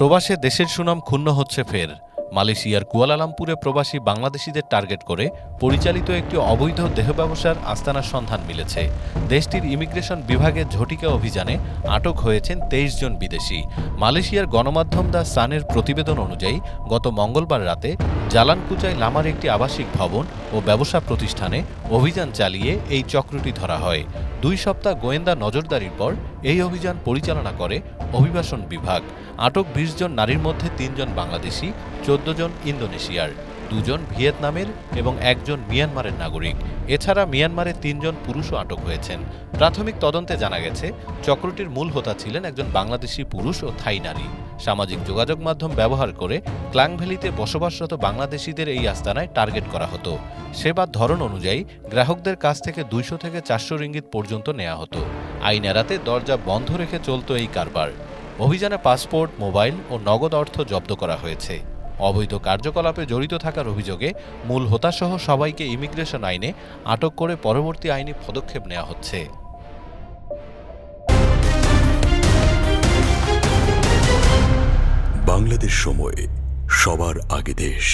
প্রবাসে দেশের সুনাম ক্ষুণ্ণ হচ্ছে ফের। মালয়েশিয়ার কুয়ালালামপুরে প্রবাসী বাংলাদেশিদের টার্গেট করে পরিচালিত একটি অবৈধ দেহ ব্যবসার আস্তানার সন্ধান মিলেছে। দেশটির ইমিগ্রেশন বিভাগের ঝটিকা অভিযানে আটক হয়েছেন ২৩ জন বিদেশি। মালয়েশিয়ার গণমাধ্যম দ্য সানের প্রতিবেদন অনুযায়ী গত মঙ্গলবার রাতে জালানকুচাই লামার একটি আবাসিক ভবন ও ব্যবসা প্রতিষ্ঠানে অভিযান চালিয়ে এই চক্রটি ধরা হয়। ২ সপ্তাহ গোয়েন্দা নজরদারির পর এই অভিযান পরিচালনা করে অভিবাসন বিভাগ। আটক ২০ জন নারীর মধ্যে ৩ জন বাংলাদেশি, ১৪ জন ইন্দোনেশিয়ার, ২ জন ভিয়েতনামের এবং ১ জন মিয়ানমারের নাগরিক। এছাড়া মিয়ানমারের ৩ জন পুরুষও আটক হয়েছেন। প্রাথমিক তদন্তে জানা গেছে চক্রটির মূল হোতা ছিলেন একজন বাংলাদেশি পুরুষ ও থাই নারী। সামাজিক যোগাযোগ মাধ্যম ব্যবহার করে ক্লাং ভ্যালিতে বসবাসরত বাংলাদেশিদের এই আস্তানায় টার্গেট করা হতো। সেবার ধরন অনুযায়ী গ্রাহকদের কাছ থেকে ২০০ থেকে ৪০০ রিঙ্গিত পর্যন্ত নেওয়া হতো। আইন এড়াতে দরজা বন্ধ রেখে চলত এই কারবার। অভিযানে পাসপোর্ট, মোবাইল ও নগদ অর্থ জব্দ করা হয়েছে। অবৈধ কার্যকলাপে জড়িত থাকার অভিযোগে মূল হোতাসহ সবাইকে ইমিগ্রেশন আইনে আটক করে পরবর্তী আইনি পদক্ষেপ নেওয়া হচ্ছে। বাংলাদেশ সময়, সবার আগে দেশ।